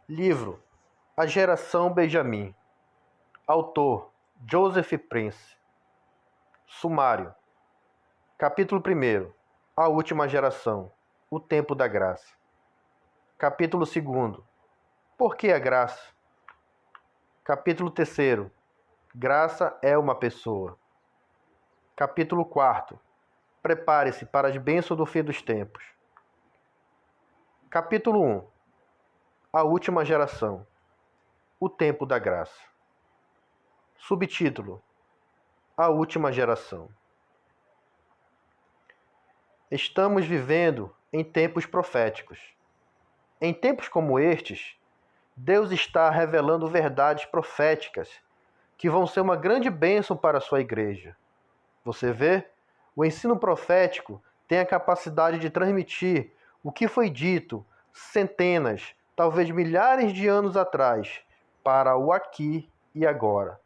Livro A Geração Benjamim. Autor Joseph Prince. Sumário. Capítulo 1. A última geração. O tempo da graça. Capítulo 2. Por que a graça? Capítulo 3. Graça é uma pessoa. Capítulo 4. Prepare-se para as bênçãos do fim dos tempos. Capítulo 1. A última geração. O tempo da graça. Subtítulo: A última geração. Estamos vivendo em tempos proféticos. Em tempos como estes, Deus está revelando verdades proféticas que vão ser uma grande bênção para a sua igreja. Você vê? O ensino profético tem a capacidade de transmitir o que foi dito centenas, talvez milhares de anos atrás, para o aqui e agora.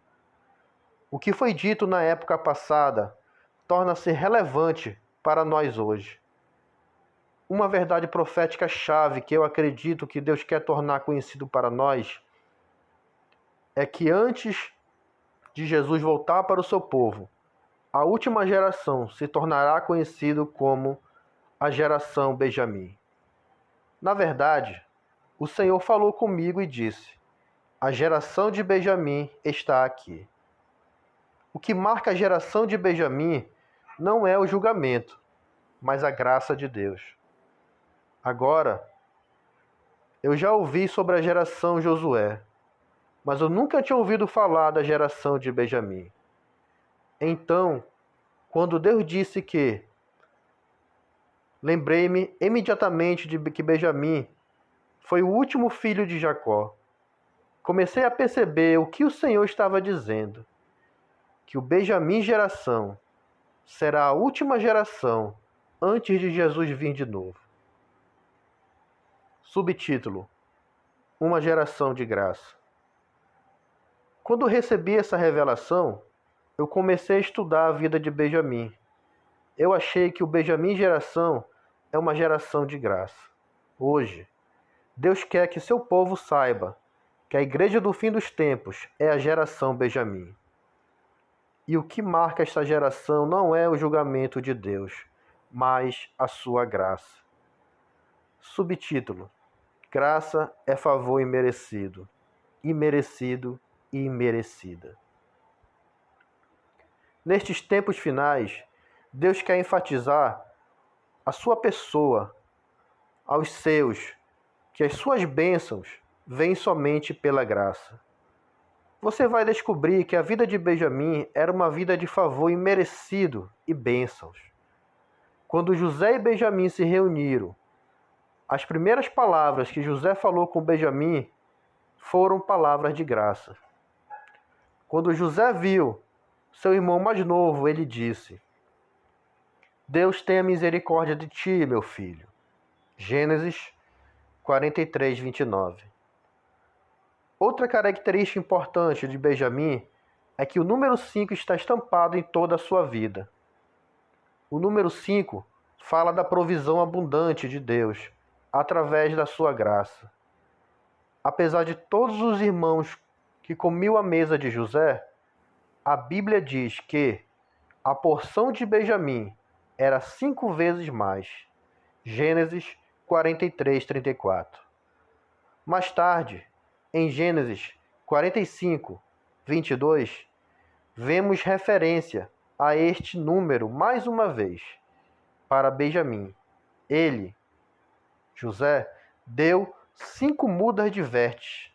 O que foi dito na época passada torna-se relevante para nós hoje. Uma verdade profética chave que eu acredito que Deus quer tornar conhecido para nós é que antes de Jesus voltar para o seu povo, a última geração se tornará conhecido como a geração Benjamim. Na verdade, o Senhor falou comigo e disse: a geração de Benjamim está aqui. O que marca a geração de Benjamim não é o julgamento, mas a graça de Deus. Agora, eu já ouvi sobre a geração Josué, mas eu nunca tinha ouvido falar da geração de Benjamim. Então, quando Deus disse que, lembrei-me imediatamente de que Benjamim foi o último filho de Jacó. Comecei a perceber o que o Senhor estava dizendo, que o Benjamim geração será a última geração antes de Jesus vir de novo. Subtítulo: Uma geração de graça. Quando recebi essa revelação, eu comecei a estudar a vida de Benjamim. Eu achei que o Benjamim geração é uma geração de graça. Hoje, Deus quer que seu povo saiba que a igreja do fim dos tempos é a geração Benjamim. E o que marca esta geração não é o julgamento de Deus, mas a sua graça. Subtítulo: Graça é favor imerecido, imerecido e imerecida. Nestes tempos finais, Deus quer enfatizar a sua pessoa aos seus, que as suas bênçãos vêm somente pela graça. Você vai descobrir que a vida de Benjamim era uma vida de favor imerecido e bênçãos. Quando José e Benjamim se reuniram, as primeiras palavras que José falou com Benjamim foram palavras de graça. Quando José viu seu irmão mais novo, ele disse: Deus tenha misericórdia de ti, meu filho. Gênesis 43, 29. Outra característica importante de Benjamim é que o número 5 está estampado em toda a sua vida. O número 5 fala da provisão abundante de Deus através da sua graça. Apesar de todos os irmãos que comiam à mesa de José, a Bíblia diz que a porção de Benjamim era 5 vezes mais. Gênesis 43, 34. Mais tarde, em Gênesis 45, 22, vemos referência a este número mais uma vez. Para Benjamim, ele, José, deu 5 mudas de vestes.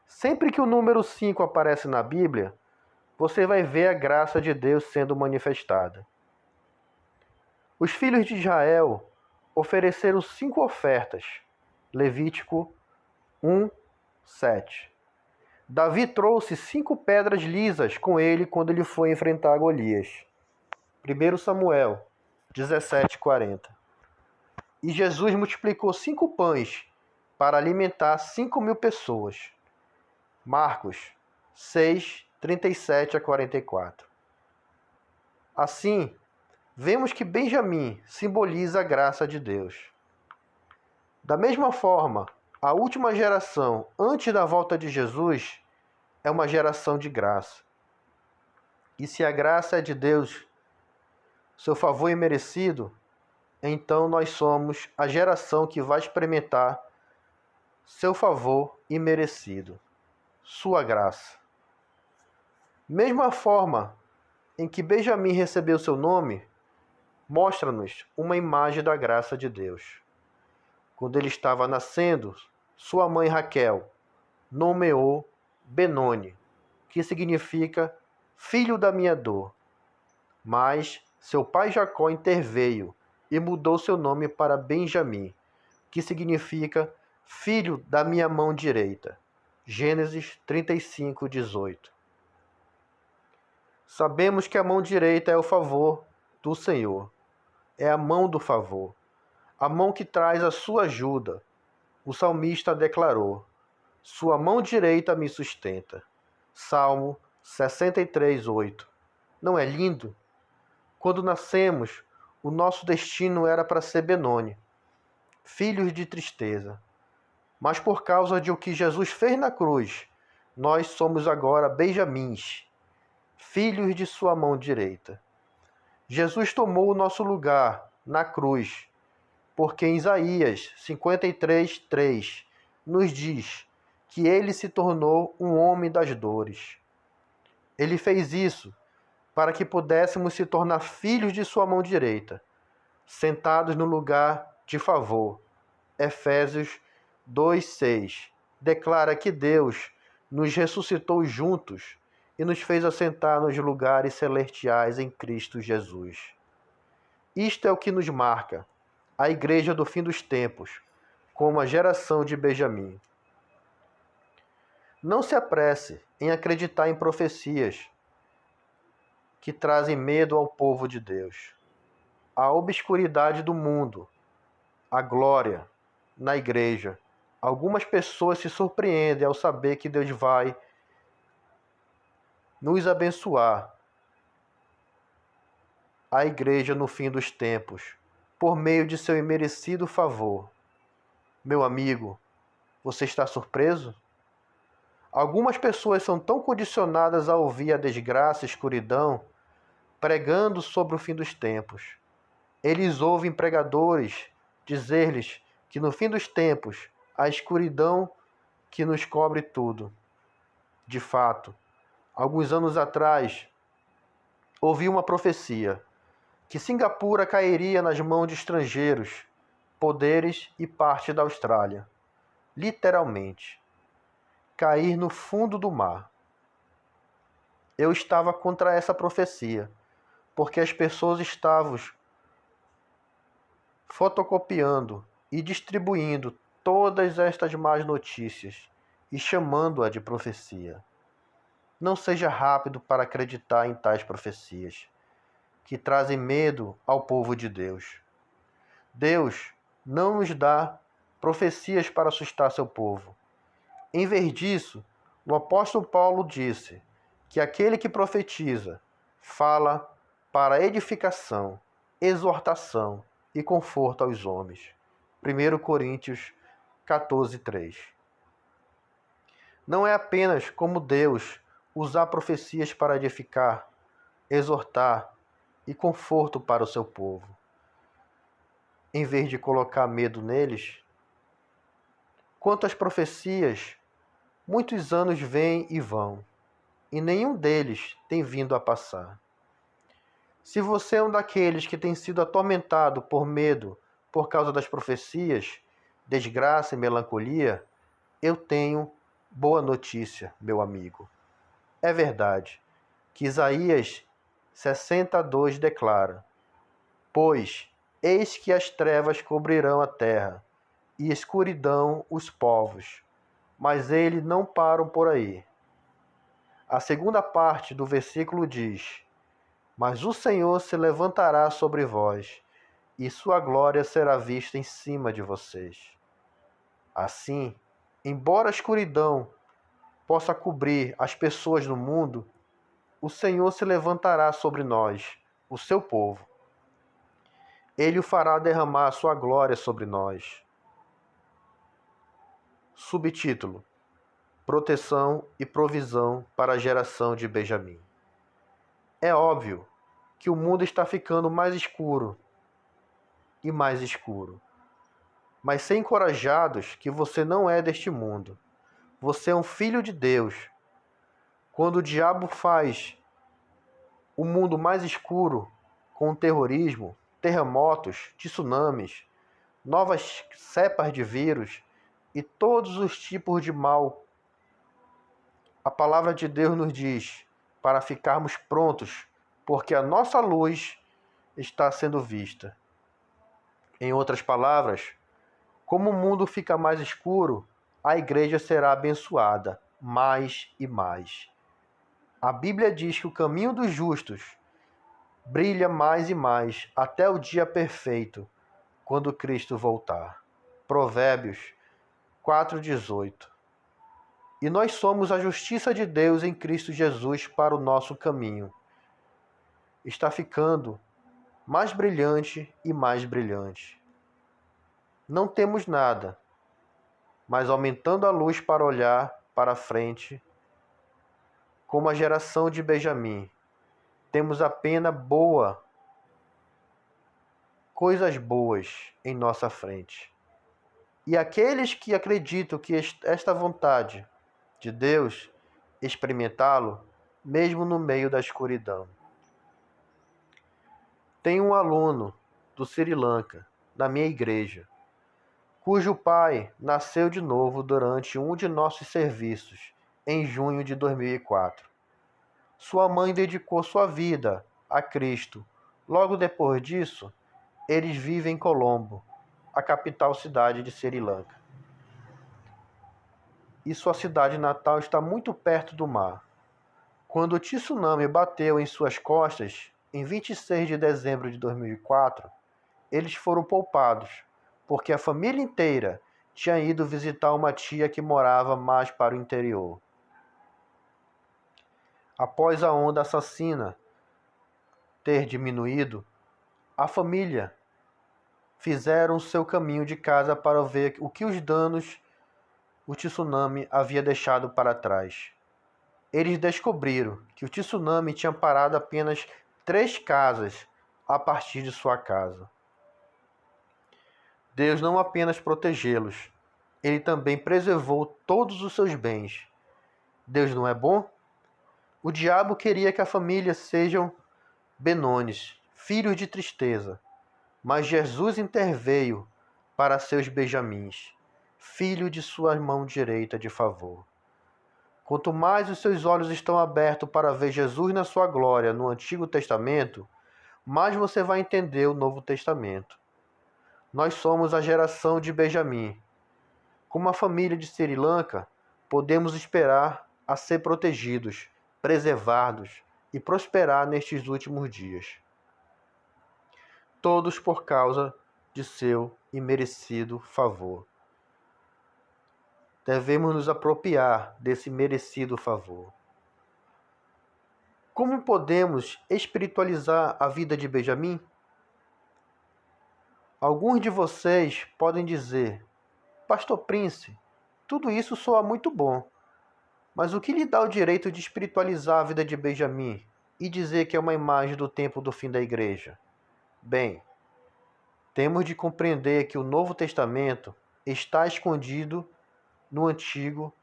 Sempre que o número 5 aparece na Bíblia, você vai ver a graça de Deus sendo manifestada. Os filhos de Israel ofereceram 5 ofertas. Levítico 1, 7. Davi trouxe 5 pedras lisas com ele quando ele foi enfrentar Golias. 1 Samuel 17, 40. E Jesus multiplicou 5 pães para alimentar 5.000 pessoas. Marcos 6, 37 a 44. Assim, vemos que Benjamim simboliza a graça de Deus. Da mesma forma, A última geração, antes da volta de Jesus, é uma geração de graça. E se a graça é de Deus, seu favor imerecido, então nós somos a geração que vai experimentar seu favor imerecido, sua graça. Mesma forma em que Benjamim recebeu seu nome, mostra-nos uma imagem da graça de Deus. Quando ele estava nascendo, sua mãe Raquel nomeou Benoni, que significa filho da minha dor. Mas seu pai Jacó interveio e mudou seu nome para Benjamim, que significa filho da minha mão direita. Gênesis 35, 18. Sabemos que a mão direita é o favor do Senhor. É a mão do favor, a mão que traz a sua ajuda. O salmista declarou: sua mão direita me sustenta. Salmo 63, 8. Não é lindo? Quando nascemos, o nosso destino era para ser Benoni, filhos de tristeza. Mas por causa de o que Jesus fez na cruz, nós somos agora Benjamins, filhos de sua mão direita. Jesus tomou o nosso lugar na cruz, porque em Isaías 53, 3 nos diz que ele se tornou um homem das dores. Ele fez isso para que pudéssemos se tornar filhos de sua mão direita, sentados no lugar de favor. Efésios 2:6 declara que Deus nos ressuscitou juntos e nos fez assentar nos lugares celestiais em Cristo Jesus. Isto é o que nos marca, a igreja do fim dos tempos, como a geração de Benjamim. Não se apresse em acreditar em profecias que trazem medo ao povo de Deus. A obscuridade do mundo, a glória na igreja. Algumas pessoas se surpreendem ao saber que Deus vai nos abençoar, a igreja no fim dos tempos, por meio de seu imerecido favor. Meu amigo, você está surpreso? Algumas pessoas são tão condicionadas a ouvir a desgraça e escuridão, pregando sobre o fim dos tempos. Eles ouvem pregadores dizer-lhes que no fim dos tempos, a escuridão que nos cobre tudo. De fato, alguns anos atrás, ouvi uma profecia que Singapura cairia nas mãos de estrangeiros, poderes e parte da Austrália. Literalmente. Cair no fundo do mar. Eu estava contra essa profecia, porque as pessoas estavam fotocopiando e distribuindo todas estas más notícias e chamando-a de profecia. Não seja rápido para acreditar em tais profecias, que trazem medo ao povo de Deus. Deus não nos dá profecias para assustar seu povo. Em vez disso, o apóstolo Paulo disse que aquele que profetiza fala para edificação, exortação e conforto aos homens. 1 Coríntios 14, 3. Não é apenas como Deus usar profecias para edificar, exortar e conforto para o seu povo. Em vez de colocar medo neles, quanto às profecias, muitos anos vêm e vão, e nenhum deles tem vindo a passar. Se você é um daqueles que tem sido atormentado por medo por causa das profecias, desgraça e melancolia, eu tenho boa notícia, meu amigo. É verdade que Isaías 62 declara: pois eis que as trevas cobrirão a terra, e escuridão os povos, mas eles não param por aí. A segunda parte do versículo diz: mas o Senhor se levantará sobre vós, e sua glória será vista em cima de vocês. Assim, embora a escuridão possa cobrir as pessoas no mundo, o Senhor se levantará sobre nós, o seu povo. Ele o fará derramar a sua glória sobre nós. Subtítulo: Proteção e provisão para a geração de Benjamim. É óbvio que o mundo está ficando mais escuro e mais escuro. Mas ser encorajados que você não é deste mundo. Você é um filho de Deus. Quando o diabo faz o mundo mais escuro com terrorismo, terremotos, tsunamis, novas cepas de vírus e todos os tipos de mal, a palavra de Deus nos diz para ficarmos prontos, porque a nossa luz está sendo vista. Em outras palavras, como o mundo fica mais escuro, a igreja será abençoada mais e mais. A Bíblia diz que o caminho dos justos brilha mais e mais até o dia perfeito, quando Cristo voltar. Provérbios 4:18. E nós somos a justiça de Deus em Cristo Jesus para o nosso caminho. Está ficando mais brilhante e mais brilhante. Não temos nada, mas aumentando a luz para olhar para frente, como a geração de Benjamim, temos apenas coisas boas em nossa frente. E aqueles que acreditam que esta vontade de Deus, experimentá-lo, mesmo no meio da escuridão. Tenho um aluno do Sri Lanka, na minha igreja, cujo pai nasceu de novo durante um de nossos serviços, em junho de 2004. Sua mãe dedicou sua vida a Cristo. Logo depois disso, eles vivem em Colombo, a capital cidade de Sri Lanka. E sua cidade natal está muito perto do mar. Quando o tsunami bateu em suas costas, em 26 de dezembro de 2004, eles foram poupados, porque a família inteira tinha ido visitar uma tia que morava mais para o interior. Após a onda assassina ter diminuído, a família fizeram seu caminho de casa para ver o que os danos o tsunami havia deixado para trás. Eles descobriram que o tsunami tinha parado apenas 3 casas a partir de sua casa. Deus não apenas protegê-los, ele também preservou todos os seus bens. Deus não é bom? O diabo queria que a família sejam Benones, filhos de tristeza, mas Jesus interveio para seus Benjamins, filho de sua mão direita de favor. Quanto mais os seus olhos estão abertos para ver Jesus na sua glória no Antigo Testamento, mais você vai entender o Novo Testamento. Nós somos a geração de Benjamim. Como a família de Sri Lanka, podemos esperar a ser protegidos, preservados e prosperar nestes últimos dias. Todos por causa de seu imerecido favor. Devemos nos apropriar desse merecido favor. Como podemos espiritualizar a vida de Benjamim? Alguns de vocês podem dizer: Pastor Prince, tudo isso soa muito bom, mas o que lhe dá o direito de espiritualizar a vida de Benjamim e dizer que é uma imagem do tempo do fim da igreja? Bem, temos de compreender que o Novo Testamento está escondido no Antigo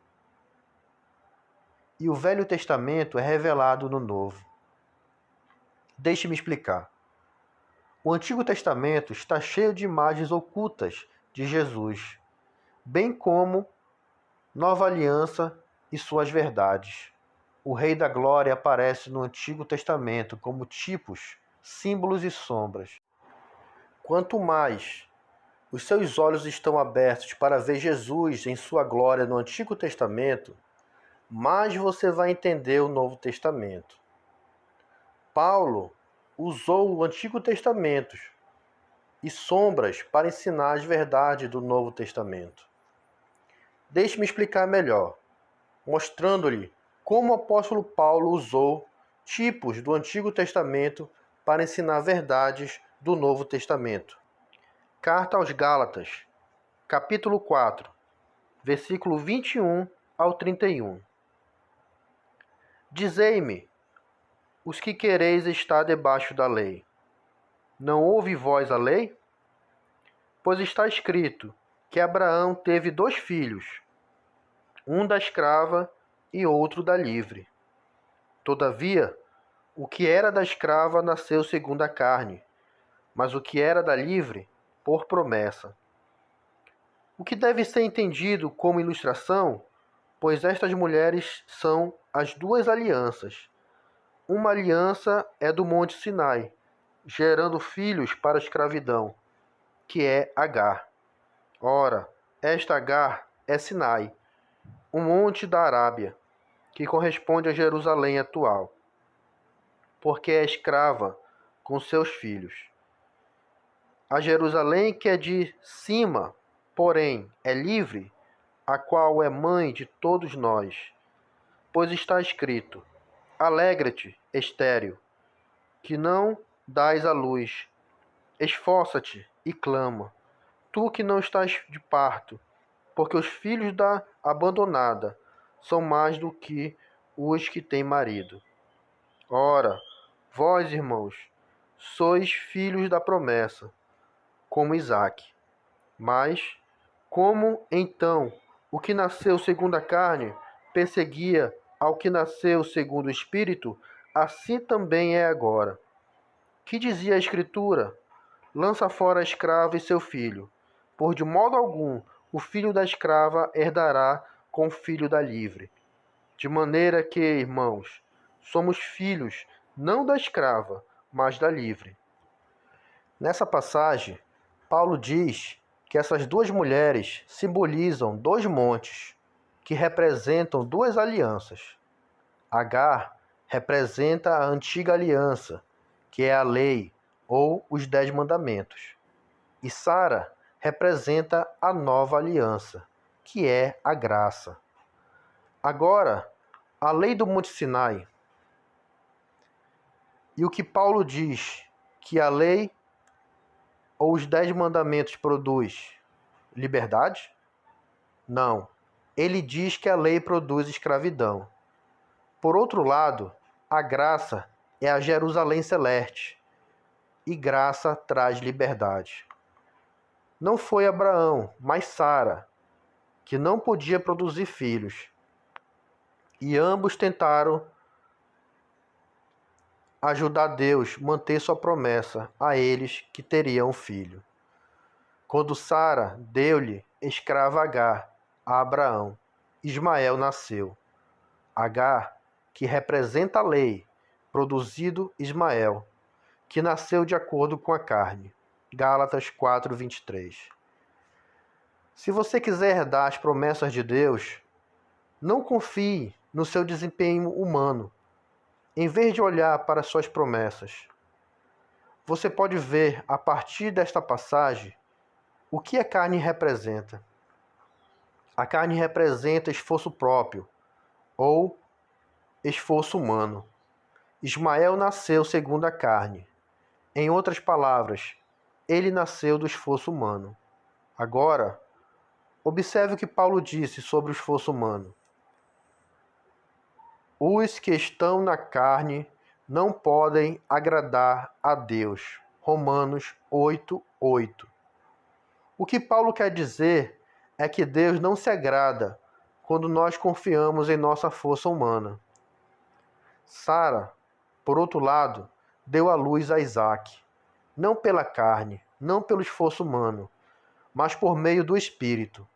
e o Velho Testamento é revelado no Novo. Deixe-me explicar. O Antigo Testamento está cheio de imagens ocultas de Jesus, bem como Nova Aliança e suas verdades. O Rei da Glória aparece no Antigo Testamento como tipos, símbolos e sombras. Quanto mais os seus olhos estão abertos para ver Jesus em sua glória no Antigo Testamento, mais você vai entender o Novo Testamento. Paulo usou o Antigo Testamento e sombras para ensinar as verdades do Novo Testamento. Deixe-me explicar melhor, mostrando-lhe como o apóstolo Paulo usou tipos do Antigo Testamento para ensinar verdades do Novo Testamento. Carta aos Gálatas, capítulo 4, versículo 21 ao 31. Dizei-me, os que quereis estar debaixo da lei, não ouve vós a lei? Pois está escrito que Abraão teve 2 filhos, um da escrava e outro da livre. Todavia, o que era da escrava nasceu segundo a carne, mas o que era da livre, por promessa. O que deve ser entendido como ilustração, pois estas mulheres são as 2 alianças. Uma aliança é do Monte Sinai, gerando filhos para a escravidão, que é Agar. Ora, esta Agar é Sinai, um monte da Arábia, que corresponde a Jerusalém atual, porque é escrava com seus filhos. A Jerusalém que é de cima, porém, é livre, a qual é mãe de todos nós. Pois está escrito: Alegra-te, estéril, que não dás à luz. Esforça-te e clama, tu que não estás de parto, porque os filhos da abandonada são mais do que os que têm marido. Ora, vós, irmãos, sois filhos da promessa, como Isaque. Mas, como então o que nasceu segundo a carne perseguia ao que nasceu segundo o Espírito, assim também é agora. Que dizia a Escritura? Lança fora a escrava e seu filho, por de modo algum o filho da escrava herdará com o filho da livre. De maneira que, irmãos, somos filhos não da escrava, mas da livre. Nessa passagem, Paulo diz que essas 2 mulheres simbolizam 2 montes, que representam 2 alianças. Agar representa a antiga aliança, que é a lei ou os 10 mandamentos. E Sara representa a nova aliança, que é a graça. Agora, a lei do Monte Sinai. E o que Paulo diz que a lei ou os 10 mandamentos produz? Liberdade? Não. Ele diz que a lei produz escravidão. Por outro lado, a graça é a Jerusalém celeste, e graça traz liberdade. Não foi Abraão, mas Sara, que não podia produzir filhos, e ambos tentaram ajudar Deus a manter sua promessa a eles que teriam um filho. Quando Sara deu-lhe escrava Agar a Abraão, Ismael nasceu. Agar, que representa a lei, produzido Ismael, que nasceu de acordo com a carne. Gálatas 4:23. Se você quiser herdar as promessas de Deus, não confie no seu desempenho humano, em vez de olhar para suas promessas. Você pode ver, a partir desta passagem, o que a carne representa. A carne representa esforço próprio, ou esforço humano. Ismael nasceu segundo a carne. Em outras palavras, ele nasceu do esforço humano. Agora, observe o que Paulo disse sobre o esforço humano. Os que estão na carne não podem agradar a Deus. Romanos 8:8. O que Paulo quer dizer é que Deus não se agrada quando nós confiamos em nossa força humana. Sara, por outro lado, deu à luz a Isaque, não pela carne, não pelo esforço humano, mas por meio do Espírito.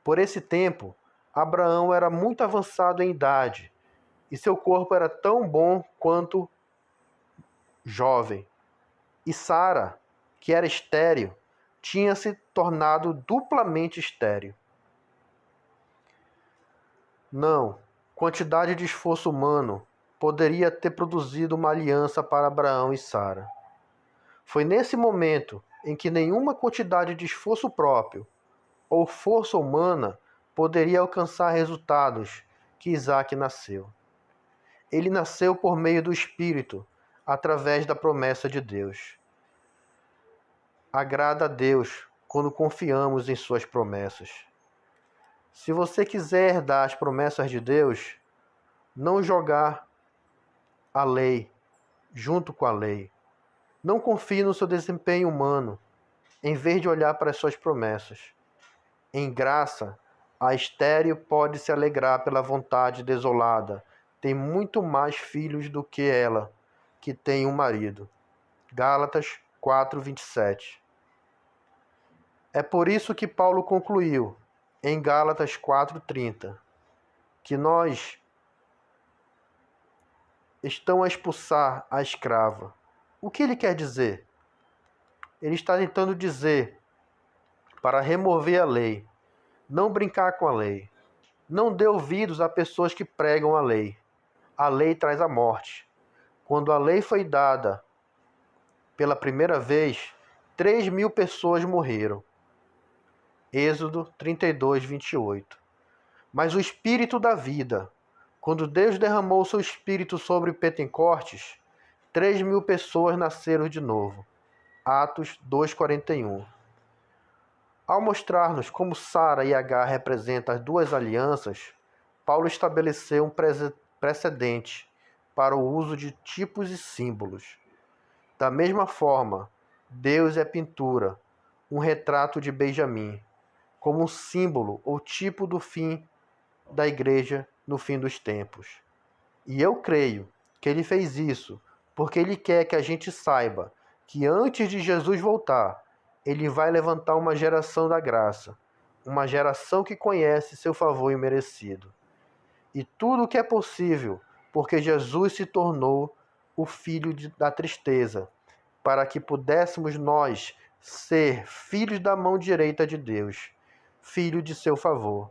Por esse tempo, Abraão era muito avançado em idade e seu corpo era tão bom quanto jovem. E Sara, que era estéril, tinha se tornado duplamente estéril. Não, quantidade de esforço humano poderia ter produzido uma aliança para Abraão e Sara. Foi nesse momento em que nenhuma quantidade de esforço próprio ou força humana poderia alcançar resultados que Isaque nasceu. Ele nasceu por meio do Espírito, através da promessa de Deus. Agrada a Deus quando confiamos em suas promessas. Se você quiser herdar as promessas de Deus, não jogar a lei junto com a lei. Não confie no seu desempenho humano, em vez de olhar para as suas promessas. Em graça, a estéril pode se alegrar pela vontade desolada. Tem muito mais filhos do que ela, que tem um marido. Gálatas 4:27. É por isso que Paulo concluiu, em Gálatas 4:30, que nós estão a expulsar a escrava. O que ele quer dizer? Ele está tentando dizer para remover a lei, não brincar com a lei. Não dê ouvidos a pessoas que pregam a lei. A lei traz a morte. Quando a lei foi dada pela primeira vez, 3.000 pessoas morreram. Êxodo 32:28. Mas o Espírito da vida, quando Deus derramou seu Espírito sobre Pentecostes, 3.000 pessoas nasceram de novo. Atos 2:41. Ao mostrar-nos como Sara e Agar representam as duas alianças, Paulo estabeleceu um precedente para o uso de tipos e símbolos. Da mesma forma, Deus é pintura, um retrato de Benjamim, como um símbolo ou tipo do fim da igreja no fim dos tempos. E eu creio que ele fez isso porque ele quer que a gente saiba que antes de Jesus voltar, ele vai levantar uma geração da graça, uma geração que conhece seu favor imerecido. E tudo o que é possível, porque Jesus se tornou o filho da tristeza, para que pudéssemos nós ser filhos da mão direita de Deus, filho de seu favor.